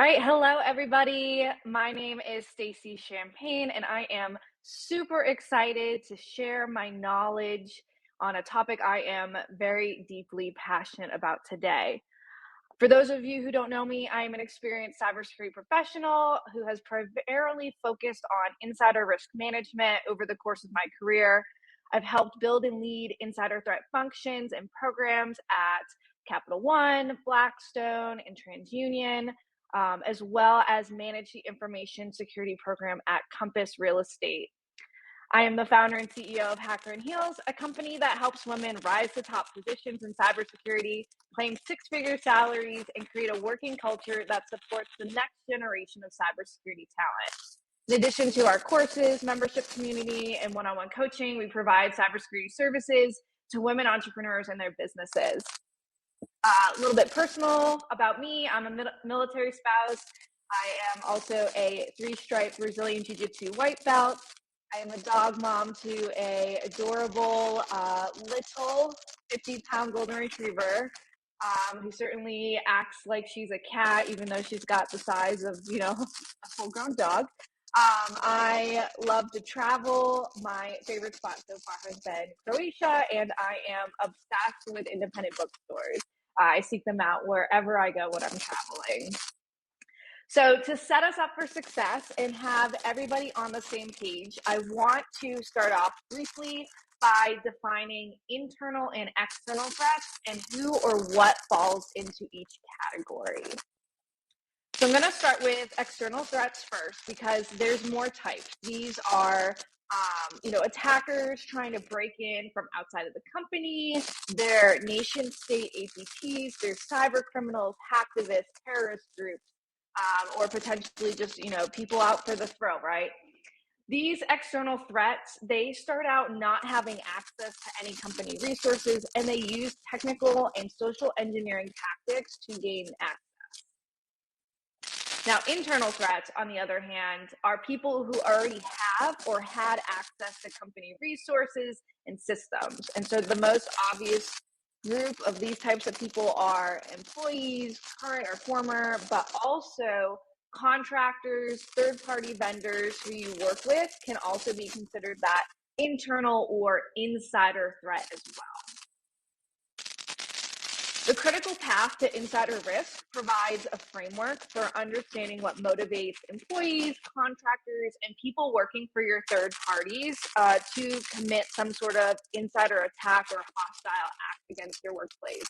right, hello everybody. My name is Stacey Champagne, and I am super excited to share my knowledge on a topic I am very deeply passionate about today. For those of you who don't know me, I am an experienced cybersecurity professional who has primarily focused on insider risk management over the course of my career. I've helped build and lead insider threat functions and programs at Capital One, Blackstone, and TransUnion, as well as manage the information security program at Compass Real Estate. I am the founder and CEO of Hacker and Heels, a company that helps women rise to top positions in cybersecurity, claim six-figure salaries, and create a working culture that supports the next generation of cybersecurity talent. In addition to our courses, membership community, and one-on-one coaching, we provide cybersecurity services to women entrepreneurs and their businesses. A little bit personal about me, I'm a military spouse. I am also a three-stripe Brazilian Jiu-Jitsu white belt. I am a dog mom to a adorable little 50-pound golden retriever who certainly acts like she's a cat, even though she's got the size of, a full-grown dog. I love to travel. My favorite spot so far has been Croatia, and I am obsessed with independent bookstores. I seek them out wherever I go when I'm traveling. So to set us up for success and have everybody on the same page, I want to start off briefly by defining internal and external threats and who or what falls into each category. So I'm going to start with external threats first because there's more types. These are attackers trying to break in from outside of the company, they're nation state APTs, they're cyber criminals, hacktivists, terrorist groups, or potentially just, people out for the thrill, right? These external threats, they start out not having access to any company resources, and they use technical and social engineering tactics to gain access. Now, internal threats, on the other hand, are people who already have or had access to company resources and systems. And so the most obvious group of these types of people are employees, current or former, but also contractors, third-party vendors who you work with can also be considered that internal or insider threat as well. The critical path to insider risk provides a framework for understanding what motivates employees, contractors, and people working for your third parties to commit some sort of insider attack or hostile act against your workplace.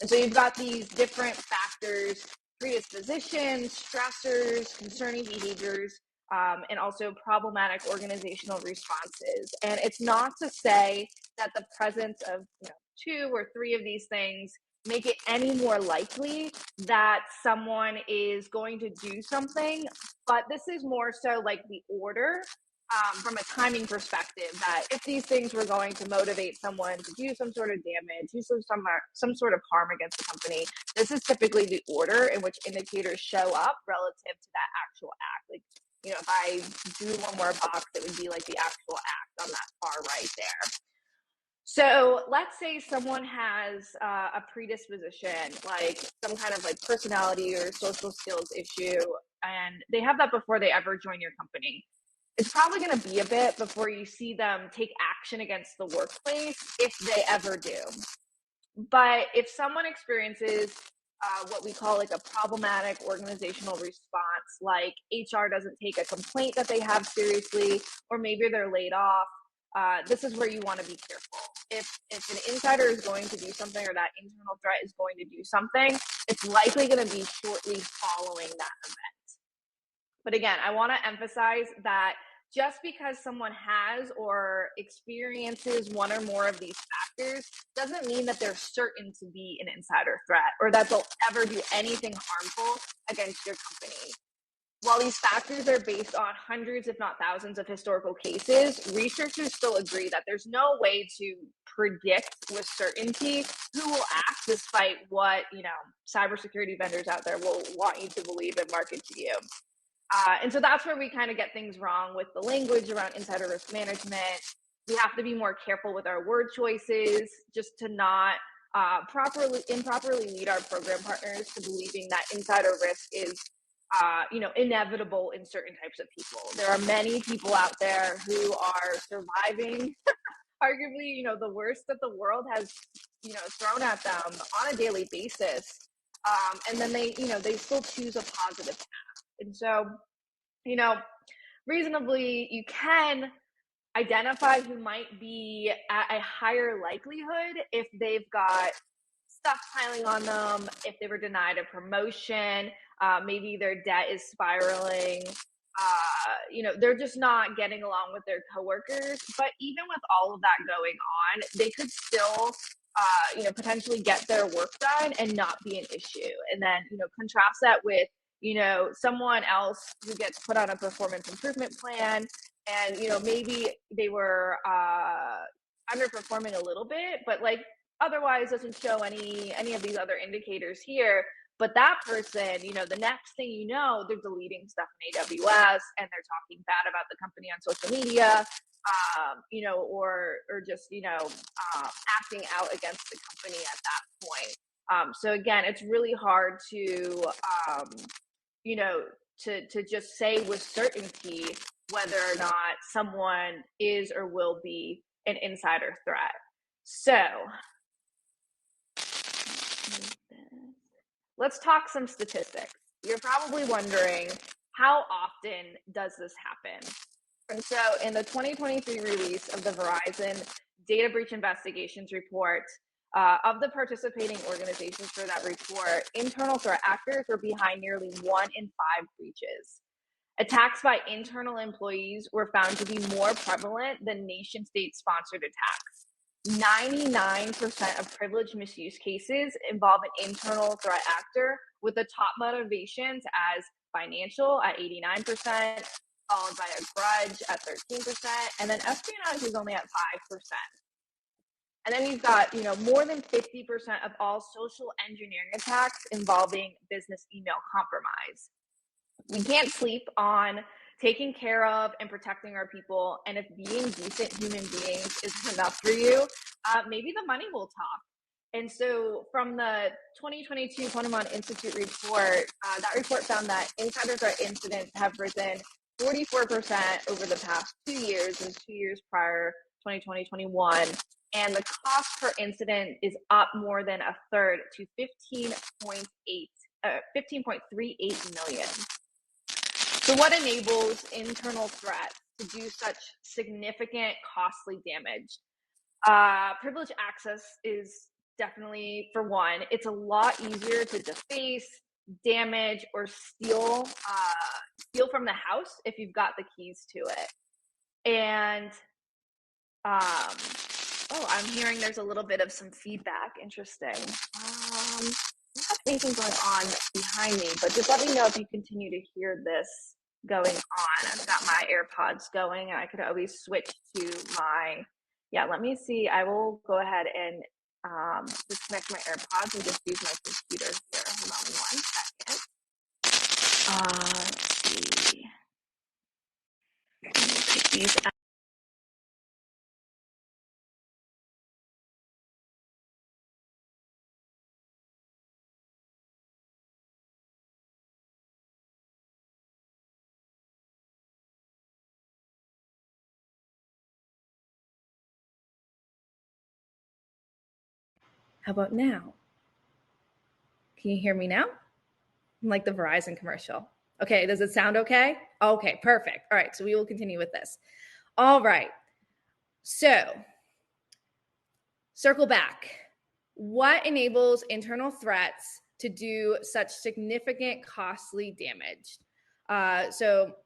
And so you've got these different factors: predispositions, stressors, concerning behaviors, and also problematic organizational responses. And it's not to say that the presence of two or three of these things make it any more likely that someone is going to do something, but this is more so like the order from a timing perspective, that if these things were going to motivate someone to do some sort of damage, do some sort of harm against the company, this is typically the order in which indicators show up relative to that actual act. Like, if I drew one more box, it would be like the actual act on that far right there. So let's say someone has a predisposition, like some kind of like personality or social skills issue, and they have that before they ever join your company. It's probably going to be a bit before you see them take action against the workplace, if they ever do. But if someone experiences what we call like a problematic organizational response, like HR doesn't take a complaint that they have seriously, or maybe they're laid off, this is where you want to be careful. If an insider is going to do something, or that internal threat is going to do something, it's likely going to be shortly following that event. But again, I want to emphasize that just because someone has or experiences one or more of these factors doesn't mean that they're certain to be an insider threat or that they'll ever do anything harmful against your company. While these factors are based on hundreds, if not thousands, of historical cases, researchers still agree that there's no way to predict with certainty who will act, despite what cybersecurity vendors out there will want you to believe and market to you. And so that's where we kind of get things wrong with the language around insider risk management. We have to be more careful with our word choices, just to not improperly lead our program partners to believing that insider risk is inevitable in certain types of people. There are many people out there who are surviving arguably, the worst that the world has, thrown at them on a daily basis. And then they still choose a positive path. And so, reasonably, you can identify who might be at a higher likelihood if they've got stuff piling on them, if they were denied a promotion, maybe their debt is spiraling, they're just not getting along with their coworkers. But even with all of that going on, they could still, potentially get their work done and not be an issue. And then, contrast that with, someone else who gets put on a performance improvement plan and, maybe they were underperforming a little bit, but like otherwise doesn't show any of these other indicators here. But that person, the next thing you know, they're deleting stuff in AWS and they're talking bad about the company on social media, or just, acting out against the company at that point. So again, it's really hard to, to just say with certainty whether or not someone is or will be an insider threat. So let's talk some statistics. You're probably wondering, how often does this happen? And so in the 2023 release of the Verizon Data Breach Investigations Report, of the participating organizations for that report, internal threat actors were behind nearly 1 in 5 breaches. Attacks by internal employees were found to be more prevalent than nation-state sponsored attacks. 99% of privilege misuse cases involve an internal threat actor, with the top motivations as financial at 89%, followed by a grudge at 13%, and then espionage is only at 5%. And then you've got, more than 50% of all social engineering attacks involving business email compromise. We can't sleep on taking care of and protecting our people. And if being decent human beings isn't enough for you, maybe the money will talk. And so from the 2022 Ponemon Institute report, that report found that insider threat incidents have risen 44% over the past 2 years, and 2 years prior, 2021. And the cost per incident is up more than a third to 15.38 million. So what enables internal threats to do such significant, costly damage? Privilege access is definitely, for one, it's a lot easier to deface, damage, or steal from the house if you've got the keys to it. And I'm hearing there's a little bit of some feedback. Interesting. I don't have anything going on behind me, but just let me know if you continue to hear this going on. I've got my AirPods going, and I could always switch to let me see. I will go ahead and disconnect my AirPods and just use my computer here. Hold on 1 second. Let's see. Let me take these out. How about now? Can you hear me now? I'm like the Verizon commercial. Okay, does it sound okay? Okay, perfect. All right, so we will continue with this. All right, so circle back. What enables internal threats to do such significant, costly damage? So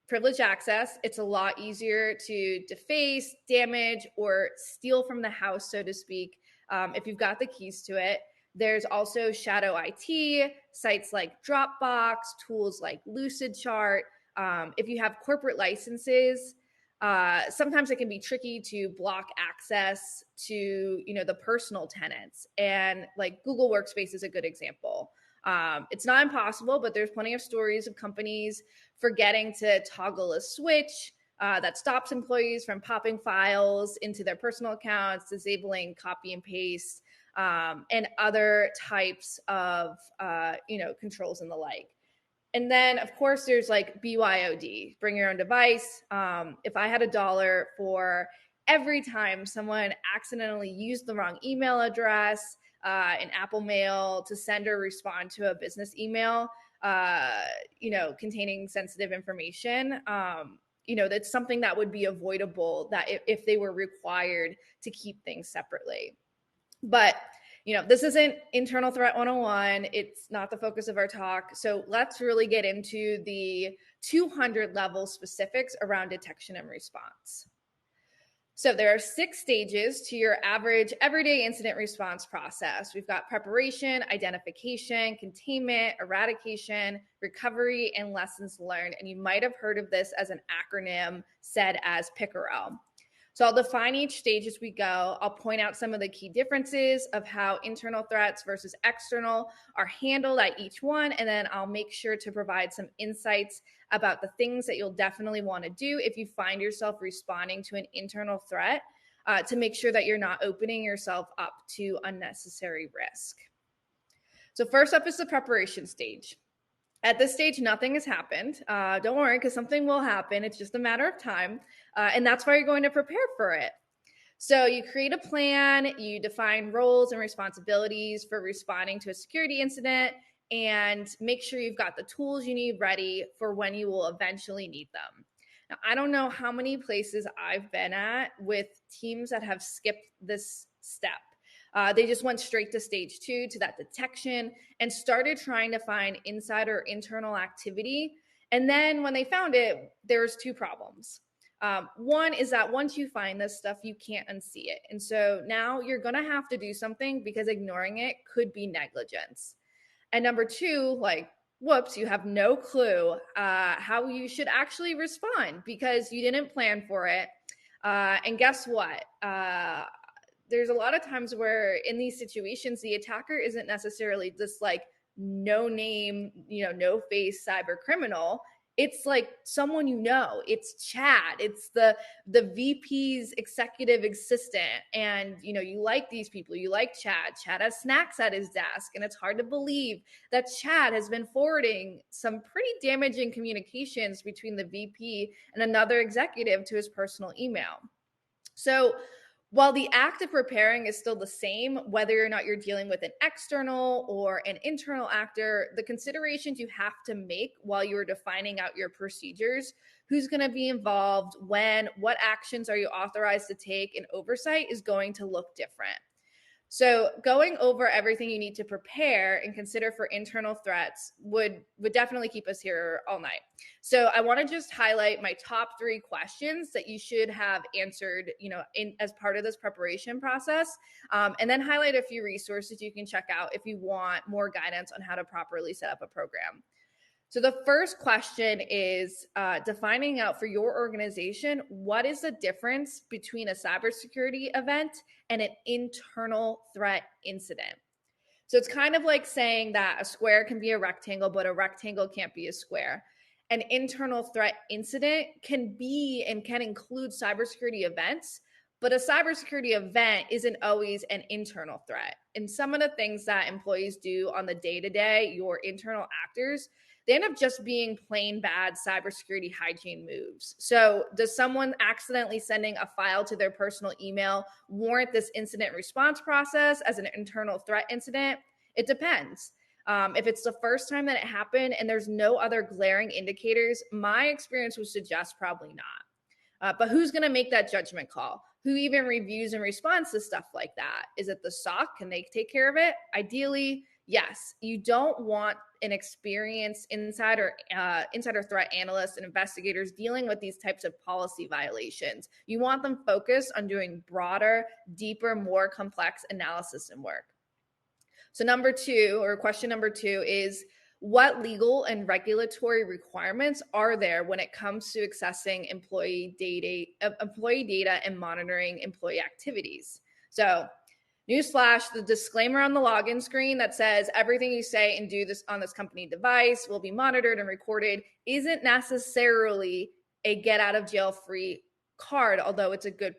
privileged access, it's a lot easier to deface, damage, or steal from the house, so to speak, if you've got the keys to it. There's also shadow IT, sites like Dropbox, tools like Lucidchart. If you have corporate licenses, sometimes it can be tricky to block access to, the personal tenants. And like Google Workspace is a good example. It's not impossible, but there's plenty of stories of companies forgetting to toggle a switch that stops employees from popping files into their personal accounts, disabling copy and paste, and other types of, controls and the like. And then, of course, there's like BYOD, bring your own device. If I had $1 for every time someone accidentally used the wrong email address in Apple Mail to send or respond to a business email, containing sensitive information, that's something that would be avoidable that if they were required to keep things separately. But this isn't internal threat 101. It's not the focus of our talk. So let's really get into the 200 level specifics around detection and response. So there are 6 stages to your average everyday incident response process. We've got preparation, identification, containment, eradication, recovery, and lessons learned. And you might have heard of this as an acronym said as PICRL. So I'll define each stage as we go. I'll point out some of the key differences of how internal threats versus external are handled at each one. And then I'll make sure to provide some insights about the things that you'll definitely want to do if you find yourself responding to an internal threat to make sure that you're not opening yourself up to unnecessary risk. So first up is the preparation stage. At this stage, nothing has happened. Don't worry, because something will happen. It's just a matter of time. And that's why you're going to prepare for it. So you create a plan, you define roles and responsibilities for responding to a security incident, and make sure you've got the tools you need ready for when you will eventually need them. Now, I don't know how many places I've been at with teams that have skipped this step. They just went straight to stage 2, to that detection, and started trying to find insider internal activity. And then when they found it, there's 2 problems. One is that once you find this stuff, you can't unsee it. And so now you're going to have to do something because ignoring it could be negligence. And number 2, whoops, you have no clue how you should actually respond because you didn't plan for it. And guess what? There's a lot of times where in these situations, the attacker isn't necessarily this no name, no face cyber criminal. It's like someone it's Chad, it's the VP's executive assistant, and you like these people, you like Chad has snacks at his desk, and it's hard to believe that Chad has been forwarding some pretty damaging communications between the VP and another executive to his personal email. So while the act of preparing is still the same, whether or not you're dealing with an external or an internal actor, the considerations you have to make while you're defining out your procedures, who's going to be involved, when, what actions are you authorized to take, and oversight is going to look different. So going over everything you need to prepare and consider for internal threats would definitely keep us here all night. So I want to just highlight my top 3 questions that you should have answered, as part of this preparation process, and then highlight a few resources you can check out if you want more guidance on how to properly set up a program. So the first question is defining out for your organization, what is the difference between a cybersecurity event and an internal threat incident? So it's kind of like saying that a square can be a rectangle, but a rectangle can't be a square. An internal threat incident can be and can include cybersecurity events, but a cybersecurity event isn't always an internal threat. And some of the things that employees do on the day-to-day, your internal actors, they end up just being plain bad cybersecurity hygiene moves. So does someone accidentally sending a file to their personal email warrant this incident response process as an internal threat incident? It depends. If it's the first time that it happened and there's no other glaring indicators, my experience would suggest probably not. But who's going to make that judgment call? Who even reviews and responds to stuff like that? Is it the SOC? Can they take care of it? Ideally, yes. You don't want an experienced insider threat analysts and investigators dealing with these types of policy violations. You want them focused on doing broader, deeper, more complex analysis and work. So question number 2 is, what legal and regulatory requirements are there when it comes to accessing employee data and monitoring employee activities? So newsflash, the disclaimer on the login screen that says everything you say and do this on this company device will be monitored and recorded isn't necessarily a get out of jail free card, although it's a good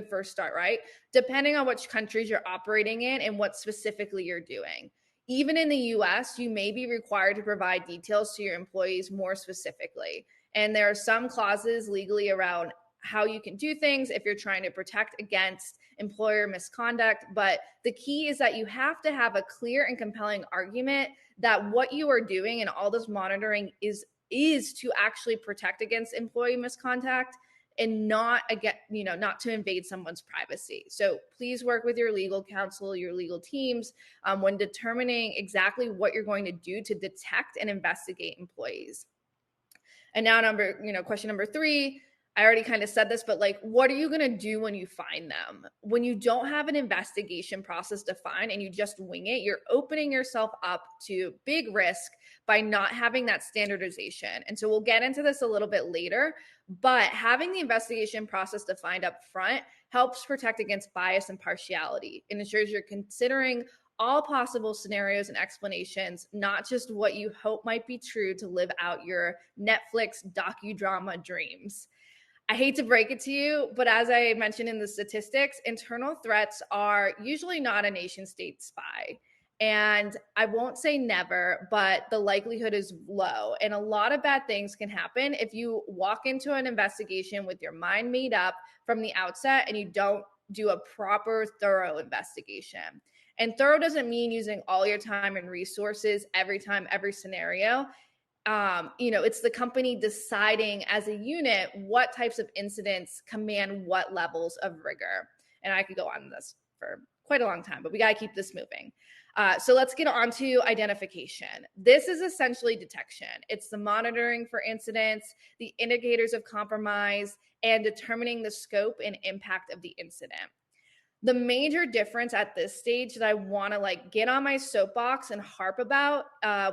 first start, right? Depending on which countries you're operating in and what specifically you're doing. even in the US, you may be required to provide details to your employees more specifically. And there are some clauses legally around how you can do things if you're trying to protect against employer misconduct. But the key is that you have to have a clear and compelling argument that what you are doing and all this monitoring is to actually protect against employee misconduct and not again, not to invade someone's privacy. So please work with your legal counsel, your legal teams, when determining exactly what you're going to do to detect and investigate employees. And now question number 3, I already kind of said this, but like, what are you going to do when you find them? When you don't have an investigation process defined and you just wing it, you're opening yourself up to big risk by not having that standardization. And so we'll get into this a little bit later, but having the investigation process defined up front helps protect against bias and partiality. It ensures you're considering all possible scenarios and explanations, not just what you hope might be true to live out your Netflix docudrama dreams. I hate to break it to you, but as I mentioned in the statistics, internal threats are usually not a nation state spy. And I won't say never, but the likelihood is low. And a lot of bad things can happen if you walk into an investigation with your mind made up from the outset and you don't do a proper, thorough investigation. And thorough doesn't mean using all your time and resources every time, every scenario. It's the company deciding as a unit what types of incidents command what levels of rigor. And I could go on this for quite a long time, but we got to keep this moving. So let's get on to identification. This is essentially detection. It's the monitoring for incidents, the indicators of compromise, and determining the scope and impact of the incident. The major difference at this stage that I want to get on my soapbox and harp about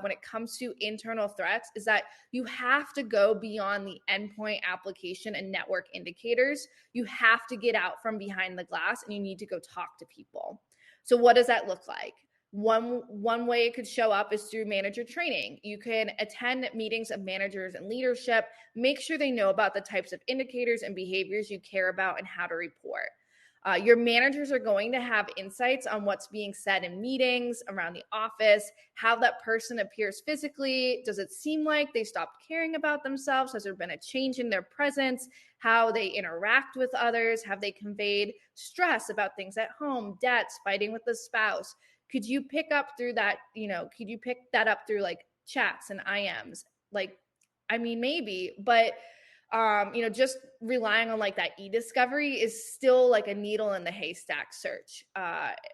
when it comes to internal threats is that you have to go beyond the endpoint application and network indicators. You have to get out from behind the glass and you need to go talk to people. So what does that look like? One way it could show up is through manager training. You can attend meetings of managers and leadership, make sure they know about the types of indicators and behaviors you care about and how to report. Your managers are going to have insights on what's being said in meetings, around the office, how that person appears physically. Does it seem like they stopped caring about themselves? Has there been a change in their presence? How they interact with others? Have they conveyed stress about things at home, debts, fighting with the spouse? Could you pick up through that, could you pick that up through chats and IMs? Maybe, but just relying on that e-discovery is still a needle in the haystack search.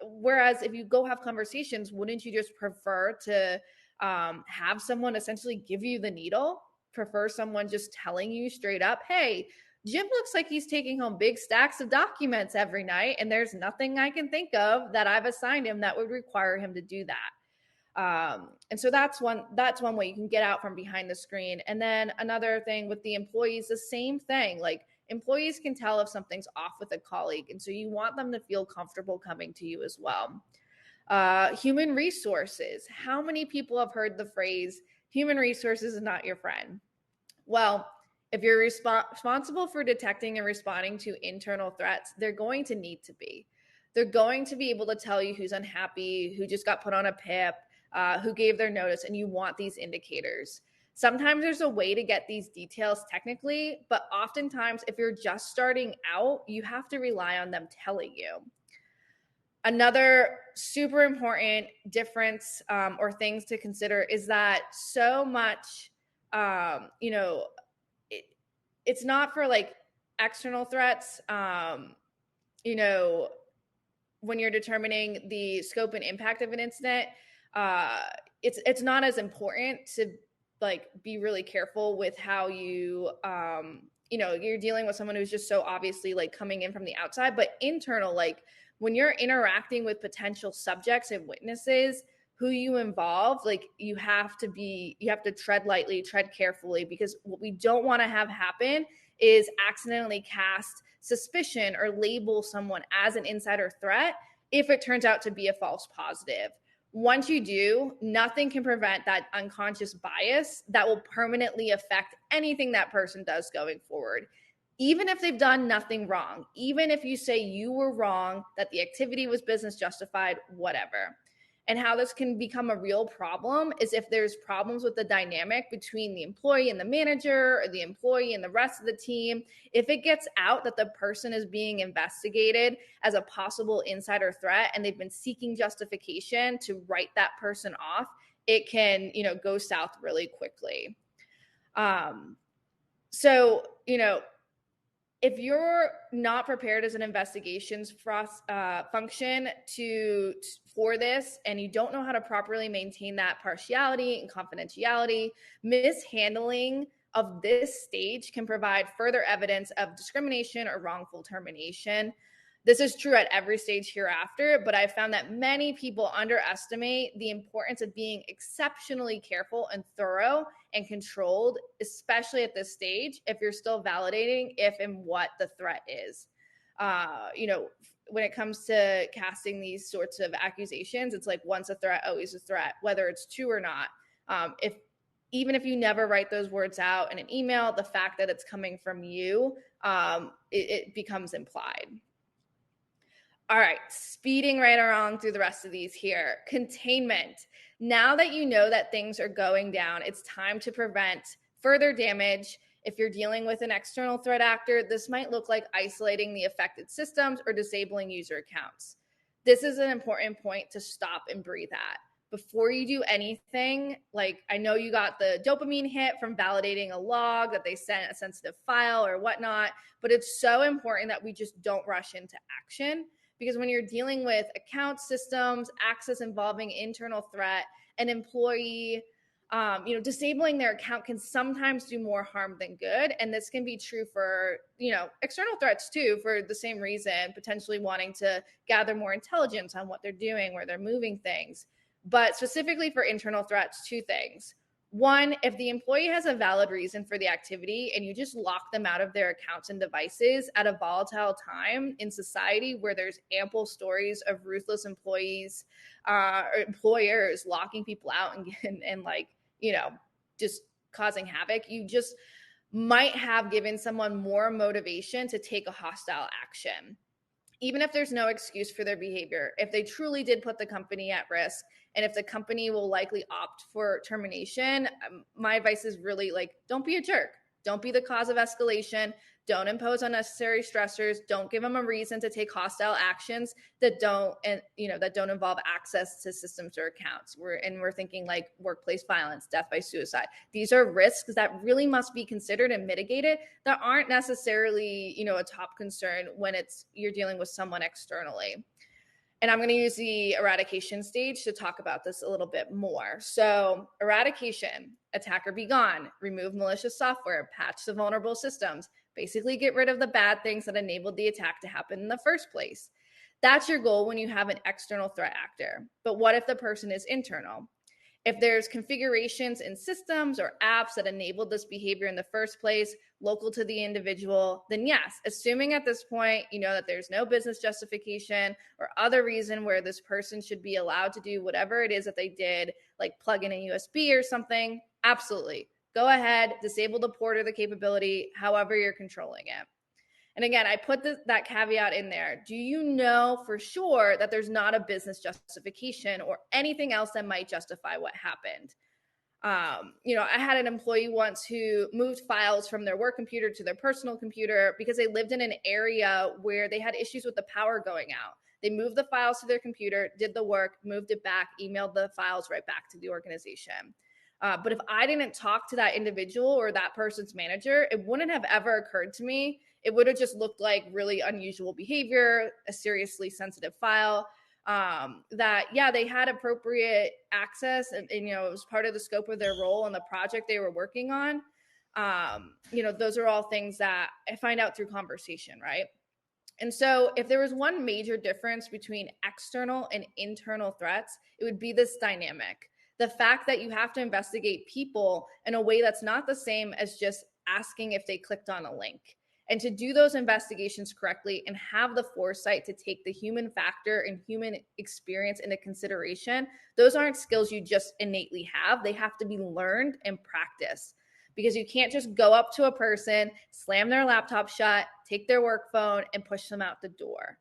Whereas if you go have conversations, wouldn't you just prefer to have someone essentially give you the needle? Prefer someone just telling you straight up, hey, Jim looks like he's taking home big stacks of documents every night, and there's nothing I can think of that I've assigned him that would require him to do that. And so that's one way you can get out from behind the screen. And then another thing with the employees, the same thing. Employees can tell if something's off with a colleague, and so you want them to feel comfortable coming to you as well. Human resources. How many people have heard the phrase, human resources is not your friend? Well, if you're responsible for detecting and responding to internal threats, they're going to need to be. They're going to be able to tell you who's unhappy, who just got put on a PIP, who gave their notice, and you want these indicators. Sometimes there's a way to get these details technically, but oftentimes if you're just starting out, you have to rely on them telling you. Another super important difference or things to consider is that so much, it's not for external threats, when you're determining the scope and impact of an incident, it's not as important to be really careful with how you you're dealing with someone who's just so obviously coming in from the outside. But internal, when you're interacting with potential subjects and witnesses who you involve, you have to tread lightly, tread carefully, because what we don't want to have happen is accidentally cast suspicion or label someone as an insider threat if it turns out to be a false positive. Once you do, nothing can prevent that unconscious bias that will permanently affect anything that person does going forward. Even if they've done nothing wrong, even if you say you were wrong, that the activity was business justified, whatever. And how this can become a real problem is if there's problems with the dynamic between the employee and the manager, or the employee and the rest of the team. If it gets out that the person is being investigated as a possible insider threat and they've been seeking justification to write that person off, it can, go south really quickly. So, if you're not prepared as an investigations function for this, and you don't know how to properly maintain that partiality and confidentiality, mishandling of this stage can provide further evidence of discrimination or wrongful termination. This is true at every stage hereafter, but I found that many people underestimate the importance of being exceptionally careful and thorough and controlled, especially at this stage, if you're still validating if and what the threat is. When it comes to casting these sorts of accusations, it's like once a threat, always a threat, whether it's true or not. Even if you never write those words out in an email, the fact that it's coming from you, it becomes implied. All right, speeding right along through the rest of these here. Containment. Now that you know that things are going down, it's time to prevent further damage. If you're dealing with an external threat actor, this might look like isolating the affected systems or disabling user accounts. This is an important point to stop and breathe at. Before you do anything, like I know you got the dopamine hit from validating a log that they sent a sensitive file or whatnot, but it's so important that we just don't rush into action. Because when you're dealing with account systems, access involving internal threat, an employee, disabling their account can sometimes do more harm than good. And this can be true for, external threats too, for the same reason, potentially wanting to gather more intelligence on what they're doing, where they're moving things. But specifically for internal threats, two things. One, if the employee has a valid reason for the activity and you just lock them out of their accounts and devices at a volatile time in society where there's ample stories of ruthless employees or employers locking people out and just causing havoc, you just might have given someone more motivation to take a hostile action. Even if there's no excuse for their behavior, if they truly did put the company at risk, and if the company will likely opt for termination, my advice is really don't be a jerk. Don't be the cause of escalation. Don't impose unnecessary stressors. Don't give them a reason to take hostile actions that don't involve access to systems or accounts. We're thinking like workplace violence, death by suicide. These are risks that really must be considered and mitigated that aren't necessarily, a top concern when you're dealing with someone externally. And I'm going to use the eradication stage to talk about this a little bit more. So eradication, attacker be gone, remove malicious software, patch the vulnerable systems, basically get rid of the bad things that enabled the attack to happen in the first place. That's your goal when you have an external threat actor. But what if the person is internal? If there's configurations in systems or apps that enabled this behavior in the first place, local to the individual, then yes, assuming at this point, that there's no business justification or other reason where this person should be allowed to do whatever it is that they did, like plug in a USB or something, absolutely. Go ahead, disable the port or the capability, however you're controlling it. And again, I put that caveat in there. Do you know for sure that there's not a business justification or anything else that might justify what happened? I had an employee once who moved files from their work computer to their personal computer because they lived in an area where they had issues with the power going out. They moved the files to their computer, did the work, moved it back, emailed the files right back to the organization. But if I didn't talk to that individual or that person's manager, it wouldn't have ever occurred to me. It would have just looked like really unusual behavior, a seriously sensitive file, they had appropriate access and it was part of the scope of their role and the project they were working on. Those are all things that I find out through conversation, right? And so if there was one major difference between external and internal threats, it would be this dynamic. The fact that you have to investigate people in a way that's not the same as just asking if they clicked on a link. And to do those investigations correctly and have the foresight to take the human factor and human experience into consideration, those aren't skills you just innately have. They have to be learned and practiced, because you can't just go up to a person, slam their laptop shut, take their work phone, and push them out the door.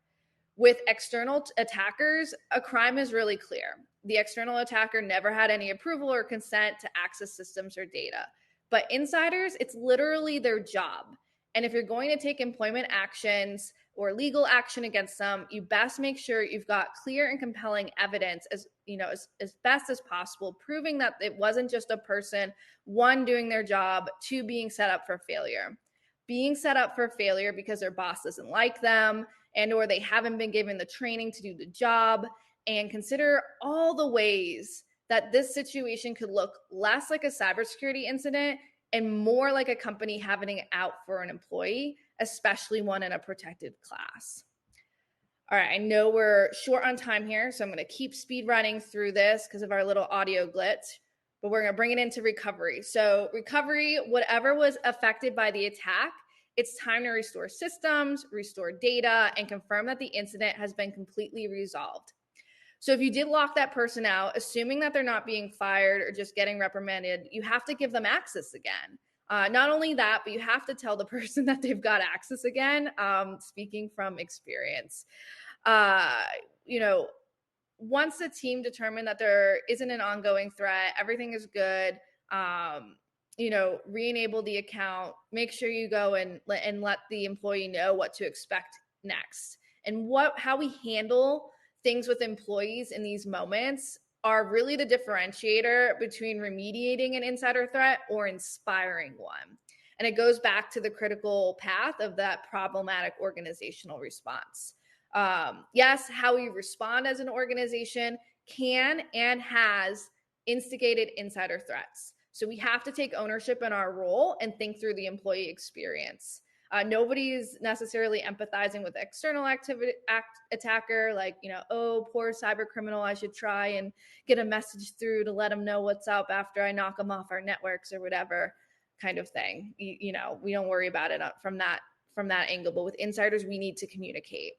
With external attackers, a crime is really clear. The external attacker never had any approval or consent to access systems or data. But insiders, it's literally their job. And if you're going to take employment actions or legal action against them, you best make sure you've got clear and compelling evidence as best as possible, proving that it wasn't just a person, one, doing their job, two, being set up for failure. Being set up for failure because their boss doesn't like them, and or they haven't been given the training to do the job. And consider all the ways that this situation could look less like a cybersecurity incident and more like a company having it out for an employee, especially one in a protected class. All right, I know we're short on time here, so I'm going to keep speed running through this because of our little audio glitch, but we're going to bring it into recovery. So recovery, whatever was affected by the attack, it's time to restore systems, restore data, and confirm that the incident has been completely resolved. So if you did lock that person out, assuming that they're not being fired or just getting reprimanded, you have to give them access again. Not only that, but you have to tell the person that they've got access again, speaking from experience. Once the team determined that there isn't an ongoing threat, everything is good, re-enable the account, make sure you go and let the employee know what to expect next. And how we handle things with employees in these moments are really the differentiator between remediating an insider threat or inspiring one. And it goes back to the critical path of that problematic organizational response. Yes, how we respond as an organization can and has instigated insider threats. So we have to take ownership in our role and think through the employee experience. Nobody's necessarily empathizing with external attacker, like, oh, poor cyber criminal, I should try and get a message through to let them know what's up after I knock them off our networks or whatever kind of thing. We don't worry about it from that angle. But with insiders, we need to communicate.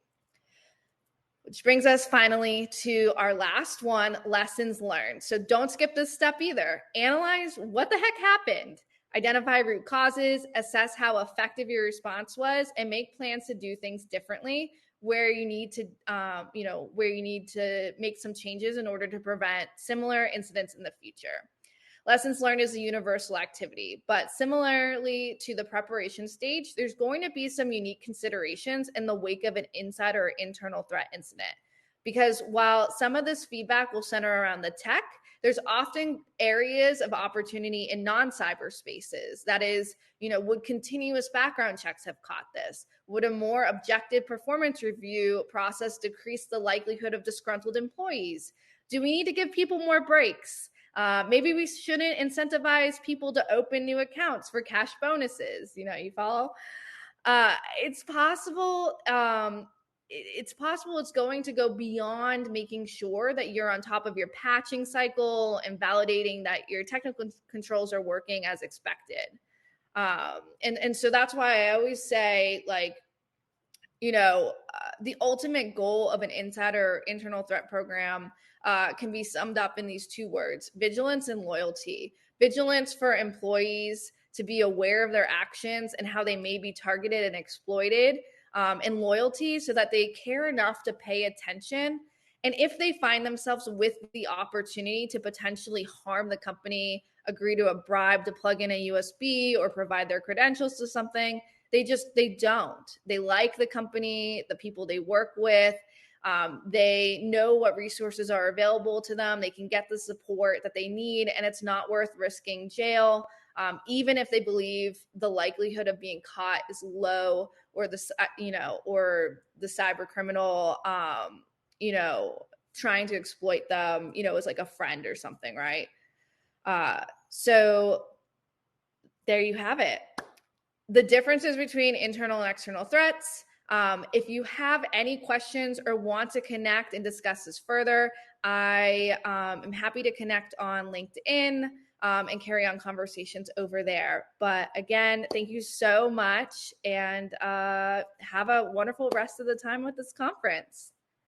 Which brings us finally to our last one, lessons learned. So don't skip this step either. Analyze what the heck happened. Identify root causes, assess how effective your response was, and make plans to do things differently where you need to make some changes in order to prevent similar incidents in the future. Lessons learned is a universal activity, but similarly to the preparation stage, there's going to be some unique considerations in the wake of an insider or internal threat incident. Because while some of this feedback will center around the tech, there's often areas of opportunity in non-cyber spaces. That is, would continuous background checks have caught this? Would a more objective performance review process decrease the likelihood of disgruntled employees? Do we need to give people more breaks? Maybe we shouldn't incentivize people to open new accounts for cash bonuses. You follow? It's possible. It's possible it's going to go beyond making sure that you're on top of your patching cycle and validating that your technical controls are working as expected. And so that's why I always say, the ultimate goal of an insider internal threat program can be summed up in these two words: vigilance and loyalty. Vigilance for employees to be aware of their actions and how they may be targeted and exploited, and loyalty so that they care enough to pay attention. And if they find themselves with the opportunity to potentially harm the company, agree to a bribe to plug in a USB or provide their credentials to something, they don't. They like the company, the people they work with. They know what resources are available to them. They can get the support that they need, and it's not worth risking jail, even if they believe the likelihood of being caught is low, or the cyber criminal, trying to exploit them, as like a friend or something, right? So there you have it. The differences between internal and external threats. If you have any questions or want to connect and discuss this further, I am happy to connect on LinkedIn and carry on conversations over there. But again, thank you so much, and have a wonderful rest of the time with this conference.